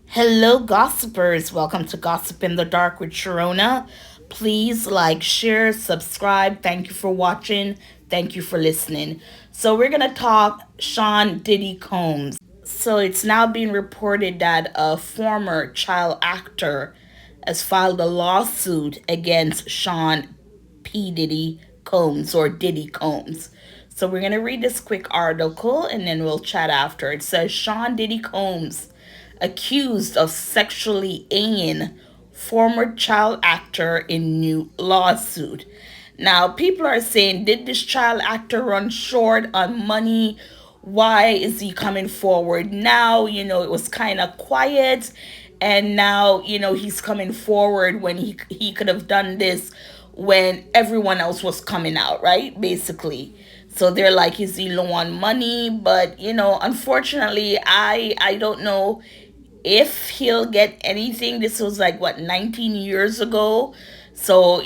Hello, gossipers. Welcome to Gossip in the Dark with Sharona. Please like, share, subscribe. Thank you for watching. Thank you for listening. So, we're going to talk Sean Diddy Combs. So, it's now being reported that a former child actor has filed a lawsuit against Sean P. Diddy Combs or Diddy Combs. So, we're going to read this quick article and then we'll chat after. It says Sean Diddy Combs accused of sexually aiding former child actor in new lawsuit. Now, people are saying, did this child actor run short on money? Why is he coming forward now? It was kind of quiet, and now, he's coming forward when he could have done this when everyone else was coming out, right? Basically. So they're like, is he low on money? But, unfortunately, I don't know if he'll get anything. This was like, what, 19 years ago? So,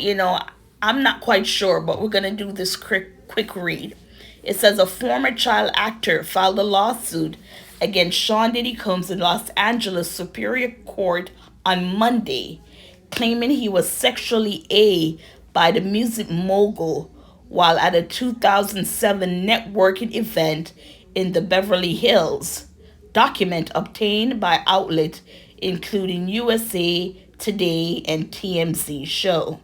I'm not quite sure, but we're going to do this quick read. It says a former child actor filed a lawsuit against Sean Diddy Combs in Los Angeles Superior Court on Monday, claiming he was sexually A by the music mogul while at a 2007 networking event in the Beverly Hills. Document obtained by outlets including USA Today and TMZ show.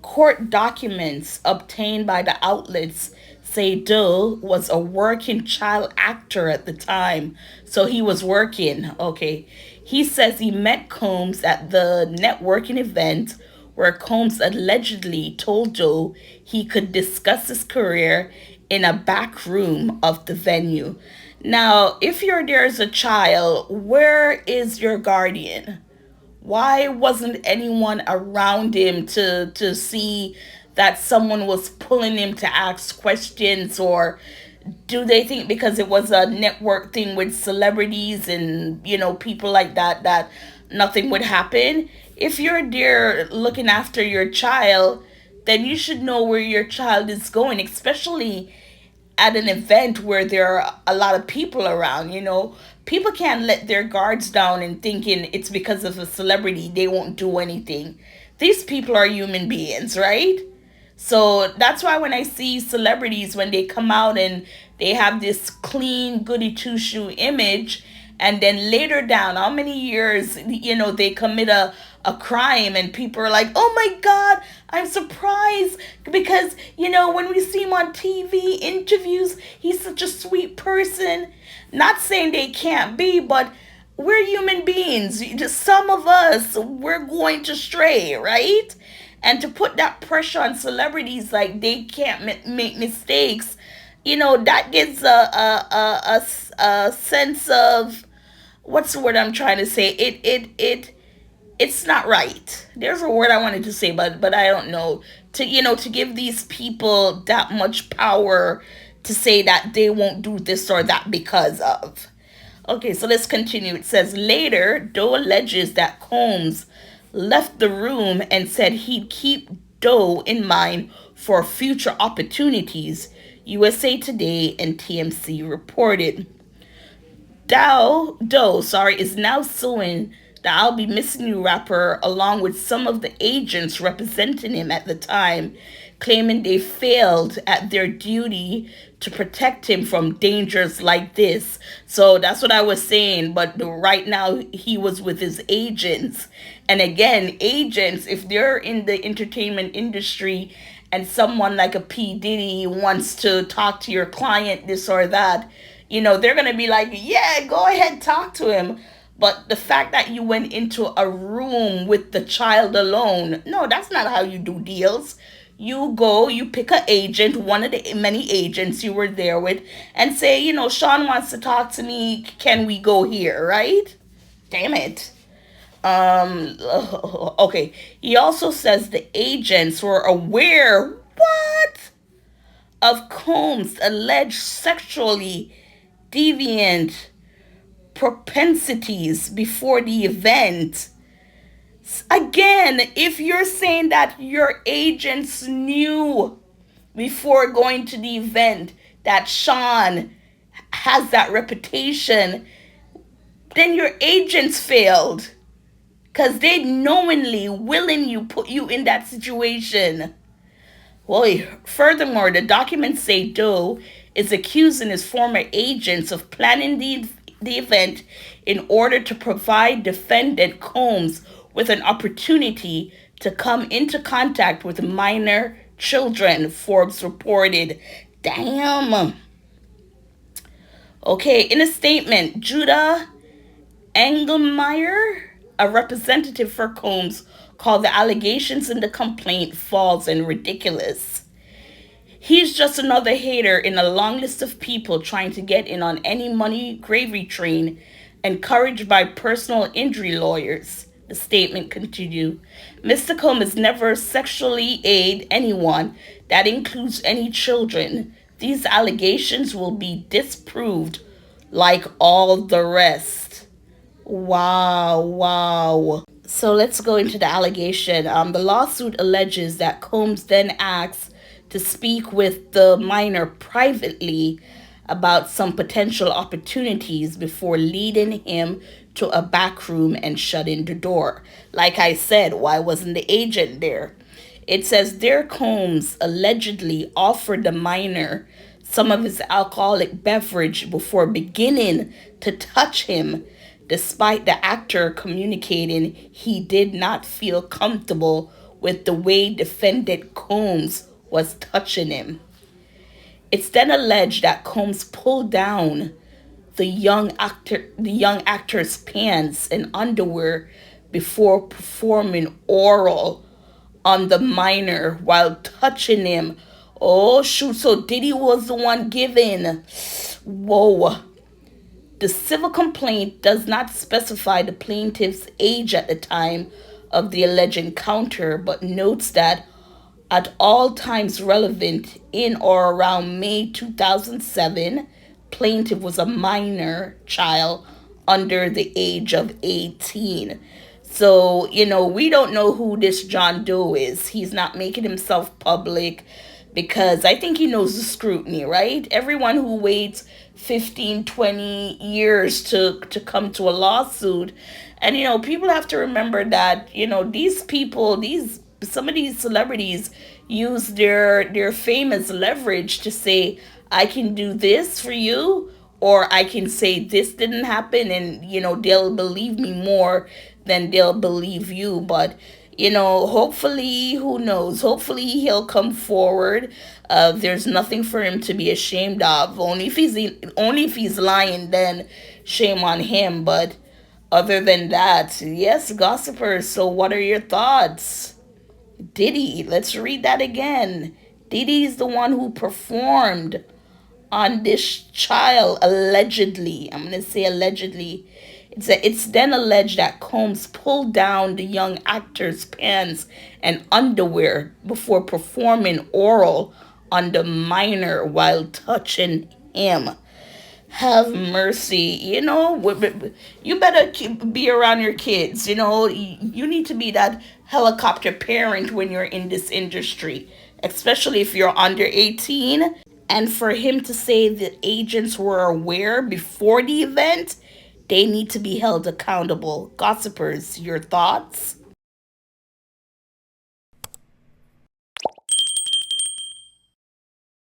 Court documents obtained by the outlets say Doe was a working child actor at the time. So he was working. Okay. He says he met Combs at the networking event where Combs allegedly told Doe he could discuss his career in a back room of the venue. Now, if you're there as a child, where is your guardian? Why wasn't anyone around him to see that someone was pulling him to ask questions? Or do they think because it was a network thing with celebrities and people like that nothing would happen? If you're there looking after your child, then you should know where your child is going, especially at an event where there are a lot of people around. People can't let their guards down and thinking it's because of a celebrity they won't do anything. These people are human beings, right? So that's why when I see celebrities, when they come out and they have this clean goody two shoe image, and then later down, how many years, they commit a crime and people are like, oh my God, I'm surprised because, when we see him on TV interviews, he's such a sweet person. Not saying they can't be, but we're human beings. Some of us, we're going to stray, right? And to put that pressure on celebrities like they can't make mistakes, that gives a sense of, what's the word I'm trying to say? It's not right. There's a word I wanted to say, but I don't know. To give these people that much power to say that they won't do this or that because of. Okay, so let's continue. It says later, Doe alleges that Combs left the room and said he'd keep Doe in mind for future opportunities. USA Today and TMC reported. Doe, is now suing the I'll Be Missing You rapper along with some of the agents representing him at the time, claiming they failed at their duty to protect him from dangers like this. So that's what I was saying. But right now he was with his agents. And again, agents, if they're in the entertainment industry and someone like a P. Diddy wants to talk to your client, this or that, they're going to be like, yeah, go ahead, talk to him. But the fact that you went into a room with the child alone, no, that's not how you do deals. You go, you pick an agent, one of the many agents you were there with, and say, Sean wants to talk to me. Can we go here, right? Damn it. Okay. He also says the agents were aware, what? Of Combs' alleged sexually deviant propensities before the event. Again, if you're saying that your agents knew before going to the event that Sean has that reputation, then your agents failed because they knowingly, willingly put you in that situation. Well, furthermore, the documents say Doe is accusing his former agents of planning the event in order to provide defendant Combs with an opportunity to come into contact with minor children, Forbes reported. Damn. Okay, in a statement, Judah Engelmeyer, a representative for Combs, called the allegations in the complaint false and ridiculous. He's just another hater in a long list of people trying to get in on any money gravy train, encouraged by personal injury lawyers. The statement continued. Mr. Combs never sexually aided anyone, that includes any children. These allegations will be disproved like all the rest. Wow, wow. So let's go into the allegation. The lawsuit alleges that Combs then asked to speak with the minor privately about some potential opportunities before leading him to a back room and shutting the door. Like I said, why wasn't the agent there? It says there Combs allegedly offered the minor some of his alcoholic beverage before beginning to touch him, despite the actor communicating he did not feel comfortable with the way defendant Combs was touching him. It's then alleged that Combs pulled down the young actor's pants and underwear before performing oral on the minor while touching him. Oh shoot, so Diddy was the one giving. Whoa. The civil complaint does not specify the plaintiff's age at the time of the alleged encounter, but notes that at all times relevant in or around May 2007, plaintiff was a minor child under the age of 18. So, we don't know who this John Doe is. He's not making himself public because I think he knows the scrutiny, right? Everyone who waits 15, 20 years to come to a lawsuit. And, people have to remember that, these people, some of these celebrities use their fame as leverage to say, I can do this for you, or I can say this didn't happen, and they'll believe me more than they'll believe you. But hopefully, who knows, hopefully he'll come forward. There's nothing for him to be ashamed of. Only if he's lying, then shame on him. But other than that, yes, gossipers, so what are your thoughts? Diddy, let's read that again. Diddy's the one who performed on this child, allegedly. I'm going to say allegedly. It's then alleged that Combs pulled down the young actor's pants and underwear before performing oral on the minor while touching him. Have mercy. You better be around your kids. You need to be that helicopter parent when you're in this industry, especially if you're under 18. And for him to say that agents were aware before the event, they need to be held accountable. Gossipers, your thoughts?